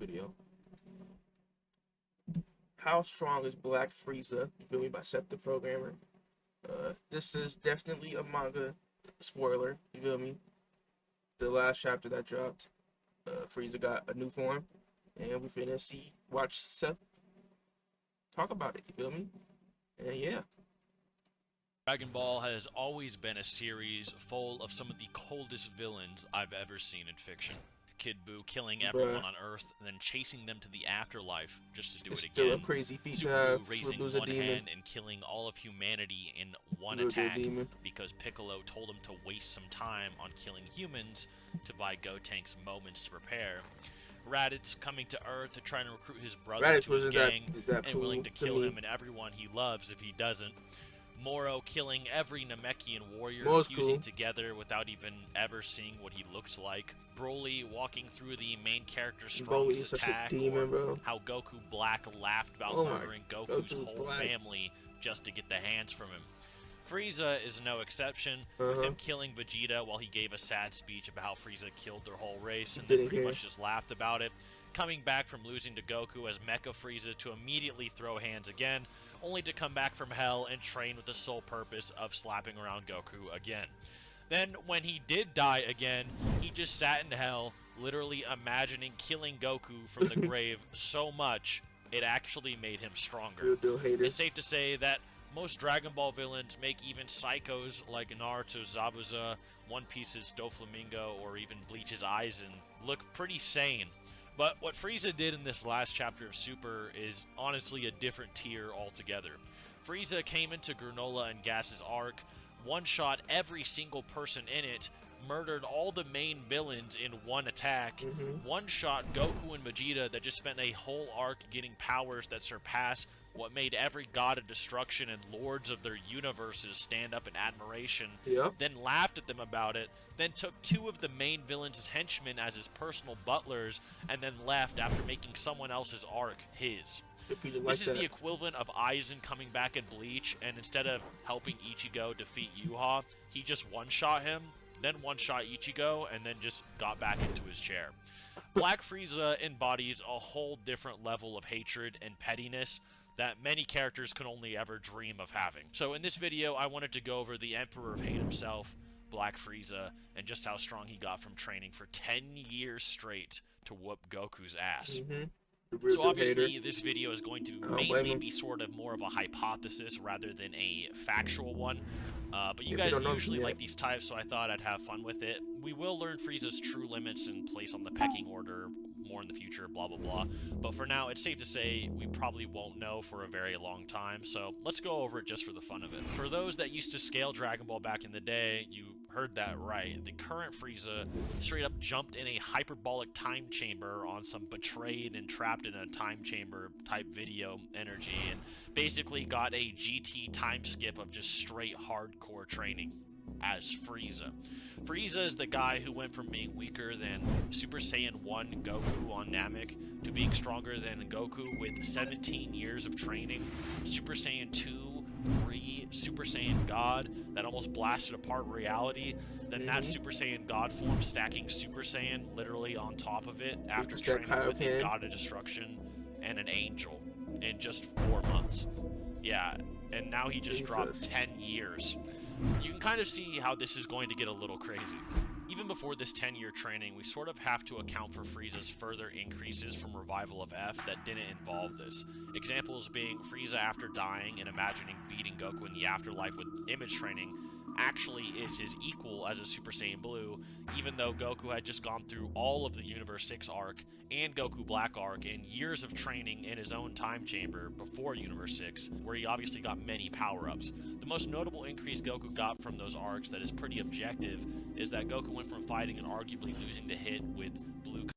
video. How strong is Black Frieza? You feel me? By Seththeprogrammer. This is definitely a manga spoiler. You feel me? The last chapter that dropped, Frieza got a new form, and we finna watch Seth talk about it. You feel me? And yeah. Dragon Ball has always been a series full of some of the coldest villains I've ever seen in fiction. Kid Buu killing everyone on Earth and then chasing them to the afterlife just to do it again. Still a crazy feat to have. Raising one hand and killing all of humanity in one attack because Piccolo told him to waste some time on killing humans to buy Gotenks moments to prepare. Raditz coming to Earth to try and recruit his brother to his gang and willing to kill him and everyone he loves if he doesn't. Moro killing every Namekian warrior, fusing together without even ever seeing what he looked like. Broly walking through the main character's strongest attack, or how Goku Black laughed about murdering Goku's whole family just to get the hands from him. Frieza is no exception, with him killing Vegeta while he gave a sad speech about how Frieza killed their whole race and then pretty much just laughed about it. Coming back from losing to Goku as Mecha Frieza to immediately throw hands again, only to come back from hell and train with the sole purpose of slapping around Goku again. Then, when he did die again, he just sat in hell, literally imagining killing Goku from the grave so much, it actually made him stronger. It's safe to say that most Dragon Ball villains make even psychos like Naruto's Zabuza, One Piece's Doflamingo, or even Bleach's Aizen look pretty sane. But what Frieza did in this last chapter of Super is honestly a different tier altogether. Frieza came into Granola and Gas's arc, one-shot every single person in it, murdered all the main villains in one attack, one-shot Goku and Vegeta that just spent a whole arc getting powers that surpass what made every god of destruction and lords of their universes stand up in admiration, then laughed at them about it, then took two of the main villains' henchmen as his personal butlers, and then left after making someone else's arc his. This is the equivalent of Aizen coming back in Bleach, and instead of helping Ichigo defeat Yuha, he just one-shot him, then one-shot Ichigo, and then just got back into his chair. Black Frieza embodies a whole different level of hatred and pettiness that many characters can only ever dream of having. So in this video, I wanted to go over the Emperor of Hate himself, Black Frieza, and just how strong he got from training for 10 years straight to whoop Goku's ass. So obviously, this video is going to mainly be sort of more of a hypothesis rather than a factual one. But you guys usually like these types, so I thought I'd have fun with it. We will learn Frieza's true limits and place on the pecking order more in the future, blah blah blah. But for now, it's safe to say we probably won't know for a very long time, so let's go over it just for the fun of it. For those that used to scale Dragon Ball back in the day, you heard that right. The current Frieza straight up jumped in a hyperbolic time chamber on some betrayed and trapped in a time chamber type video energy, and basically got a GT time skip of just straight hardcore training as Frieza. Frieza is the guy who went from being weaker than Super Saiyan 1 Goku on Namek to being stronger than Goku with 17 years of training, Super Saiyan 2, 3, Super Saiyan God that almost blasted apart reality, then that Super Saiyan God form stacking Super Saiyan literally on top of it after training with a God of Destruction and an Angel in just 4 months. Yeah, and now he just dropped 10 years. You can kind of see how this is going to get a little crazy. Even before this 10-year training, we sort of have to account for Frieza's further increases from Revival of F that didn't involve this. Examples being Frieza after dying and imagining beating Goku in the afterlife with image training actually is his equal as a Super Saiyan Blue, even though Goku had just gone through all of the Universe 6 arc and Goku Black arc and years of training in his own time chamber before Universe 6, where he obviously got many power-ups. The most notable increase Goku got from those arcs that is pretty objective is that Goku went from fighting and arguably losing the hit with Blue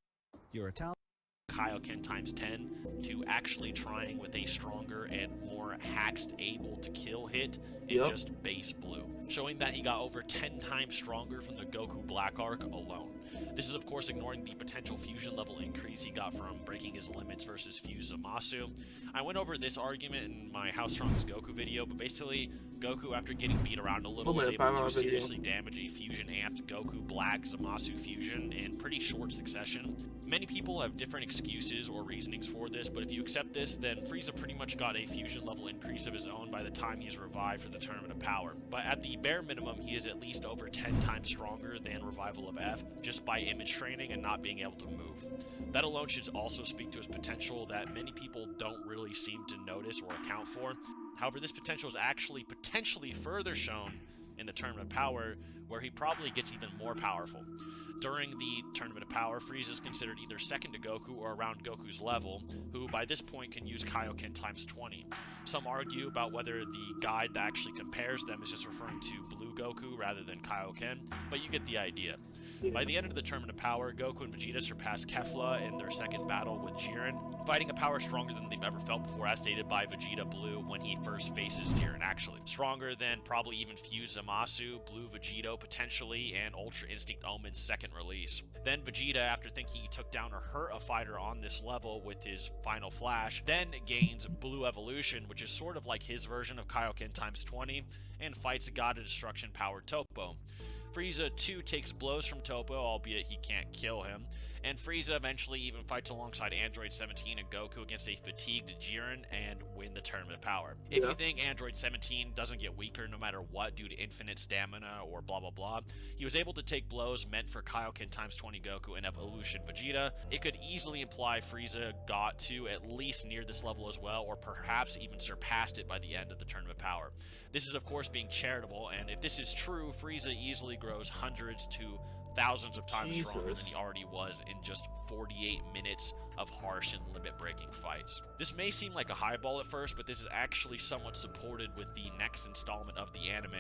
Kaioken times 10 to actually trying with a stronger and more haxed able to kill hit in just base Blue, showing that he got over 10 times stronger from the Goku Black arc alone. This is of course ignoring the potential fusion level increase he got from breaking his limits versus Fuse Zamasu. I went over this argument in my How Strong is Goku video, but basically Goku, after getting beat around a little, was able to seriously damage a fusion amped Goku Black Zamasu fusion in pretty short succession. Many people have different excuses excuses or reasonings for this, but if you accept this, then Frieza pretty much got a fusion level increase of his own by the time he's revived for the Tournament of Power. But at the bare minimum, he is at least over 10 times stronger than Revival of F, just by image training and not being able to move. That alone should also speak to his potential that many people don't really seem to notice or account for. However, this potential is actually potentially further shown in the Tournament of Power, where he probably gets even more powerful. During the Tournament of Power, Frieza is considered either second to Goku or around Goku's level, who by this point can use Kaioken times 20. Some argue about whether the guide that actually compares them is just referring to Blue Goku rather than Kaioken, but you get the idea. By the end of the Tournament of Power, Goku and Vegeta surpass Kefla in their second battle with Jiren, fighting a power stronger than they've ever felt before, as stated by Vegeta Blue when he first faces Jiren actually. Stronger than probably even Fuse Zamasu, Blue Vegito potentially, and Ultra Instinct Omen's second release. Then Vegeta, after thinking he took down or hurt a fighter on this level with his final flash, then gains Blue Evolution, which is sort of like his version of Kaioken times 20, and fights God of Destruction powered Toppo. Frieza too takes blows from Toppo, albeit he can't kill him, and Frieza eventually even fights alongside Android 17 and Goku against a fatigued Jiren and win the Tournament of Power. If you think Android 17 doesn't get weaker no matter what due to infinite stamina or blah blah blah, he was able to take blows meant for Kaioken times 20 Goku and Evolution Vegeta. It could easily imply Frieza got to at least near this level as well, or perhaps even surpassed it by the end of the Tournament of Power. This is of course being charitable, and if this is true, Frieza easily grows hundreds to thousands of times stronger than he already was in just 48 minutes of harsh and limit-breaking fights. This may seem like a highball at first, but this is actually somewhat supported with the next installment of the anime,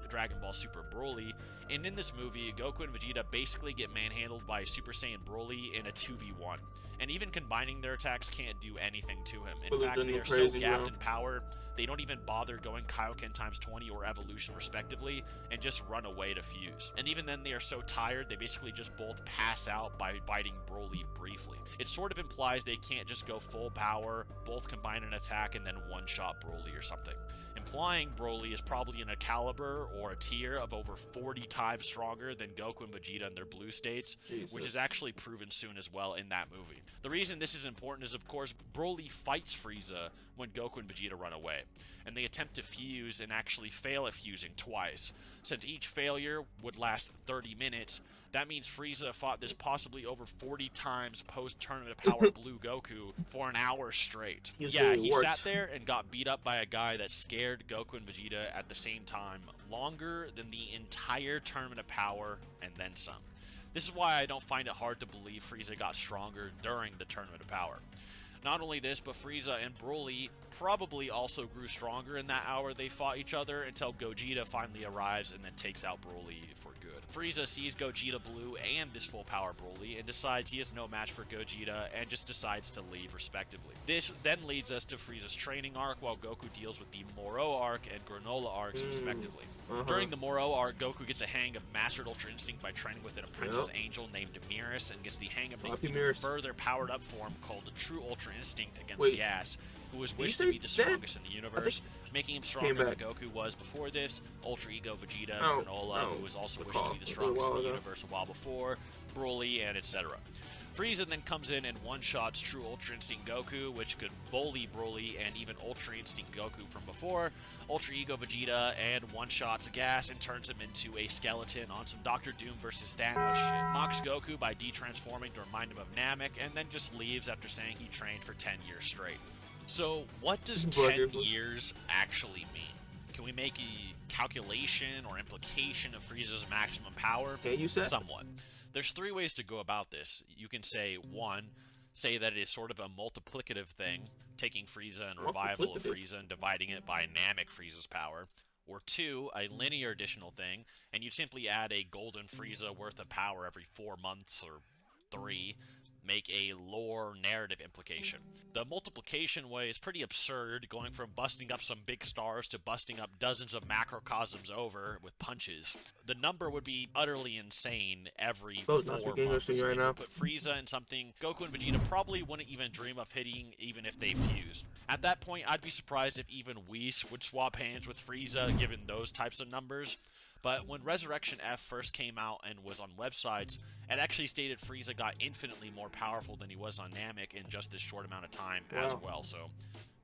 Dragon Ball Super Broly, and in this movie, Goku and Vegeta basically get manhandled by Super Saiyan Broly in a 2v1, and even combining their attacks can't do anything to him. In fact, they are so gapped in power, they don't even bother going Kaioken times 20 or Evolution respectively, and just run away to Fuse. And even then they are so tired, they basically just both pass out by biting Broly briefly. It sort of implies they can't just go full power, both combine an attack, and then one-shot Broly or something. Implying Broly is probably in a caliber or a tier of over 40 times stronger than Goku and Vegeta in their blue states, which is actually proven soon as well in that movie. The reason this is important is, of course, Broly fights Frieza when Goku and Vegeta run away, and they attempt to fuse and actually fail at fusing twice. Since each failure would last 30 minutes, that means Frieza fought this possibly over 40 times post-Tournament of Power Blue Goku for an hour straight. He sat there and got beat up by a guy that scared Goku and Vegeta at the same time longer than the entire Tournament of Power and then some. This is why I don't find it hard to believe Frieza got stronger during the Tournament of Power. Not only this, but Frieza and Broly probably also grew stronger in that hour they fought each other until Gogeta finally arrives and then takes out Broly for good. Frieza sees Gogeta Blue and this full power Broly and decides he is no match for Gogeta and just decides to leave respectively. This then leads us to Frieza's training arc while Goku deals with the Moro arc and Granola arcs respectively. During the Moro arc, Goku gets a hang of Mastered Ultra Instinct by training with an apprentice angel named Demiris and gets the hang of making a further powered up form called the True Ultra Instinct against Gas, who was wished to be the strongest in the universe, making him stronger than Goku was before this, Ultra Ego Vegeta, Granola, who was also wished to be the strongest in the universe a while before, Broly, and etc. Frieza then comes in and one-shots True Ultra Instinct Goku, which could bully Broly and even Ultra Instinct Goku from before, Ultra Ego Vegeta, and one-shots Gas and turns him into a skeleton on some Dr. Doom versus Thanos shit. Mocks Goku by de-transforming to remind him of Namek, and then just leaves after saying he trained for 10 years straight. So, what does 10 years actually mean? Can we make a calculation or implication of Frieza's maximum power? Somewhat. There's three ways to go about this. You can say, one, say that it is sort of a multiplicative thing, taking Frieza and Revival of Frieza and dividing it by Namek Frieza's power. Or two, a linear additional thing, and you'd simply add a golden Frieza worth of power every 4 months or 3, make a lore narrative implication. The multiplication way is pretty absurd, going from busting up some big stars to busting up dozens of macrocosms over with punches. The number would be utterly insane every 4 months. Right now. Put Frieza in something Goku and Vegeta probably wouldn't even dream of hitting even if they fused. At that point, I'd be surprised if even Whis would swap hands with Frieza given those types of numbers. But when Resurrection F first came out and was on websites, it actually stated Frieza got infinitely more powerful than he was on Namek in just this short amount of time as well, so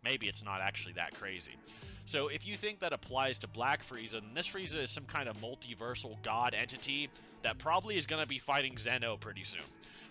maybe it's not actually that crazy. So if you think that applies to Black Frieza, then this Frieza is some kind of multiversal god entity that probably is going to be fighting Zeno pretty soon.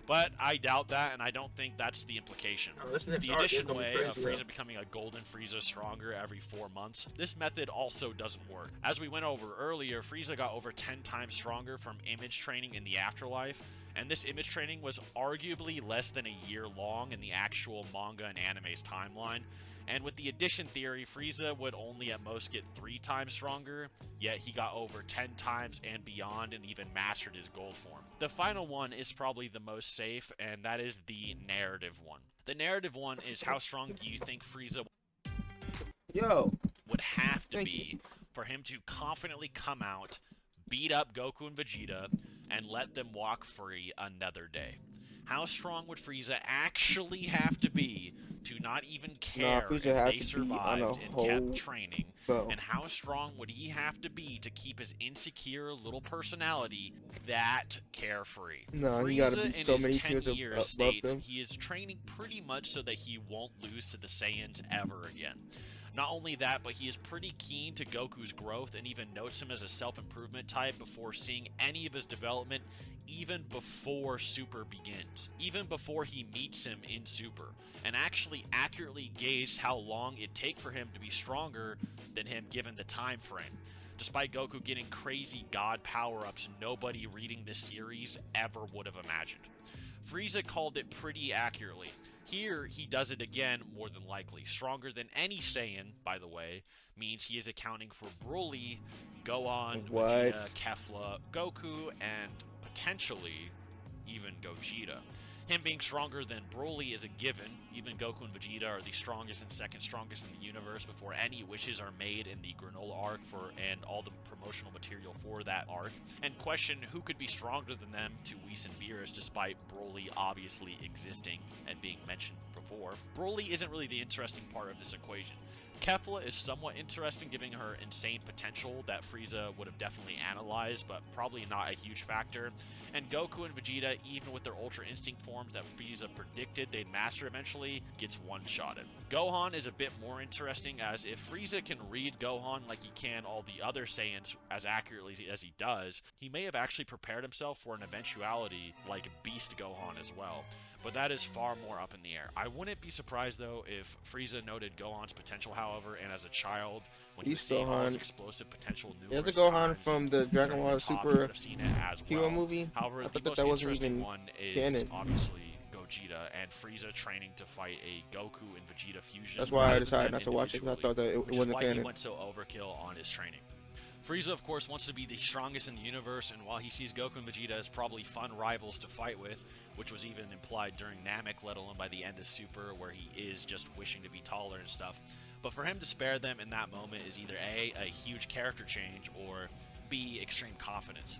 But I doubt that, and I don't think that's the implication. The addition way of Frieza becoming a golden Frieza stronger every 4 months, this method also doesn't work. As we went over earlier, Frieza got over 10 times stronger from image training in the afterlife, and this image training was arguably less than a year long in the actual manga and anime's timeline. And with the addition theory, Frieza would only at most get 3 times stronger, yet he got over 10 times and beyond and even mastered his gold form. The final one is probably the most safe, and that is the narrative one. The narrative one is how strong do you think Frieza would have to be for him to confidently come out, beat up Goku and Vegeta, and let them walk free another day? How strong would Frieza actually have to be to not even care if they survived and kept training? And how strong would he have to be to keep his insecure little personality that carefree? No, he gotta be so many tiers above them. He is training pretty much so that he won't lose to the Saiyans ever again. Not only that, but he is pretty keen to Goku's growth and even notes him as a self-improvement type before seeing any of his development, even before Super begins, even before he meets him in Super, and actually accurately gauged how long it'd take for him to be stronger than him given the time frame. Despite Goku getting crazy god power-ups nobody reading this series ever would have imagined. Frieza called it pretty accurately. Here, he does it again, more than likely. Stronger than any Saiyan, by the way, means he is accounting for Broly, Gohan, Vegeta, Kefla, Goku, and potentially even Gogeta. Him being stronger than Broly is a given. Even Goku and Vegeta are the strongest and second strongest in the universe before any wishes are made in the Granola arc and all the promotional material for that arc. And question who could be stronger than them to Whis and Beerus despite Broly obviously existing and being mentioned before. Broly isn't really the interesting part of this equation. Kefla is somewhat interesting, giving her insane potential that Frieza would have definitely analyzed, but probably not a huge factor. And Goku and Vegeta, even with their Ultra Instinct forms that Frieza predicted they'd master eventually, gets one-shotted. Gohan is a bit more interesting, as if Frieza can read Gohan like he can all the other Saiyans as accurately as he does, he may have actually prepared himself for an eventuality like Beast Gohan as well. But that is far more up in the air. I wouldn't be surprised, though, if Frieza noted Gohan's potential, however, and as a child, when he was seeing all his explosive potential numerous Gohan times, from the Dragon Ball Super Hero movie. However, I the thought most that wasn't interesting even one is canon. obviously Gogeta and Frieza training to fight a Goku and Vegeta fusion. That's why I decided not to watch it, because I thought that it wasn't why canon. He went so overkill on his training. Frieza, of course, wants to be the strongest in the universe, and while he sees Goku and Vegeta as probably fun rivals to fight with, which was even implied during Namek, let alone by the end of Super, where he is just wishing to be taller and stuff, but for him to spare them in that moment is either A, a huge character change, or B, extreme confidence.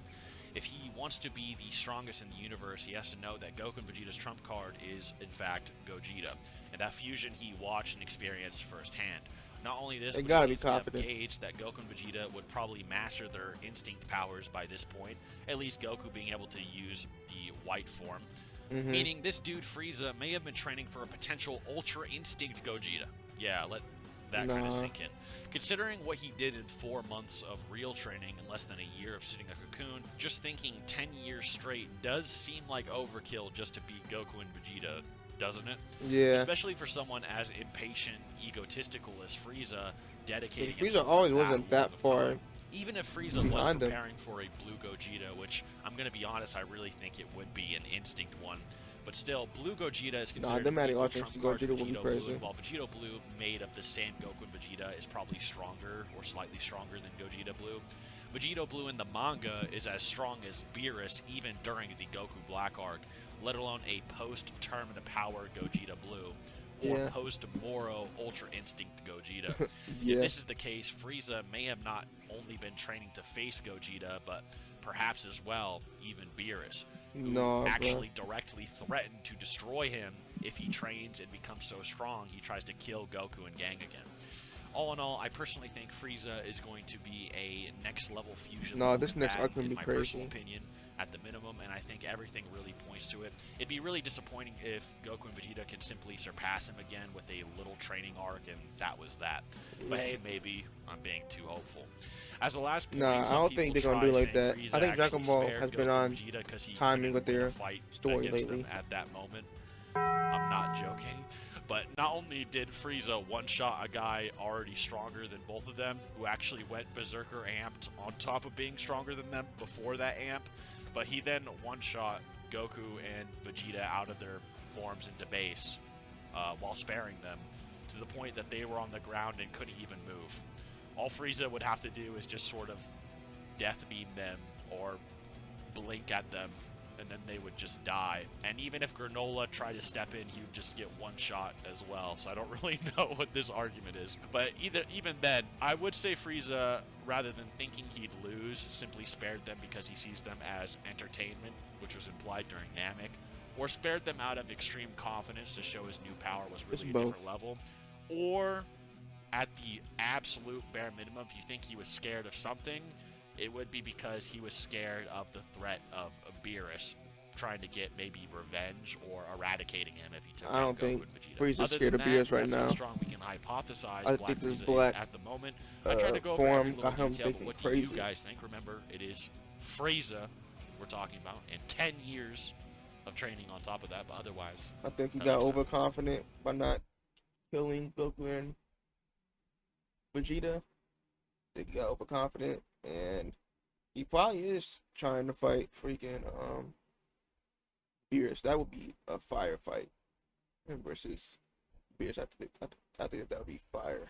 If he wants to be the strongest in the universe, he has to know that Goku and Vegeta's trump card is, in fact, Gogeta, and that fusion he watched and experienced firsthand. Not only this, but he seems to have gauged that Goku and Vegeta would probably master their instinct powers by this point, at least Goku being able to use the white form. Meaning this dude Frieza may have been training for a potential Ultra Instinct Gogeta. Yeah, let that kind of sink in. Considering what he did in 4 months of real training and less than a year of sitting a cocoon, just thinking 10 years straight does seem like overkill just to beat Goku and Vegeta, doesn't it? Yeah. Especially for someone as impatient, egotistical as Frieza, dedicating Frieza always wasn't that far. Even if Frieza was preparing for a blue Gogeta, which I'm going to be honest, I really think it would be an instinct one. But still, blue Gogeta is considered trump card Vegito Blue, while Vegito Blue, made of the same Goku and Vegeta, is probably stronger or slightly stronger than Gogeta Blue. Vegito Blue in the manga is as strong as Beerus even during the Goku Black arc, let alone a post-Tournament of Power Gogeta Blue, or post-Moro Ultra Instinct Gogeta. If this is the case, Frieza may have not only been training to face Gogeta, but perhaps as well, even Beerus, who actually directly threatened to destroy him if he trains and becomes so strong he tries to kill Goku and Gang again. all in all, I personally think Frieza is going to be a next level fusion. No, this next arc in gonna be my crazy. personal opinion, at the minimum, and I think everything really points to it. It'd be really disappointing if Goku and Vegeta can simply surpass him again with a little training arc, and that was that. But hey, maybe I'm being too hopeful. As a last point, I don't think they're gonna do it like that. I think Dragon Ball has been on timing with their story lately. At that moment, I'm not joking. But not only did Frieza one-shot a guy already stronger than both of them, who actually went Berserker amped on top of being stronger than them before that amp, but he then one-shot Goku and Vegeta out of their forms into base while sparing them, to the point that they were on the ground and couldn't even move. All Frieza would have to do is just sort of death beam them or blink at them, and then they would just die. And even if Granola tried to step in, he would just get one shot as well. So I don't really know what this argument is. But even then, I would say Frieza, rather than thinking he'd lose, simply spared them because he sees them as entertainment, which was implied during Namek, or spared them out of extreme confidence to show his new power was really a different level, or at the absolute bare minimum, if you think he was scared of something, it would be because he was scared of the threat of Beerus trying to get maybe revenge or eradicating him if he took I don't Goku think and Vegeta. Frieza's scared of Beerus right now. Strong we can hypothesize I think this black at the moment. I tried to go over every little detail, but what do you guys think? Remember, it is Frieza we're talking about, and 10 years of training on top of that, but otherwise... I think he got overconfident by not killing Goku and Vegeta. I think he got overconfident, and he probably is trying to fight freaking Beerus. That would be a fire fight versus Beerus. I think that would be fire.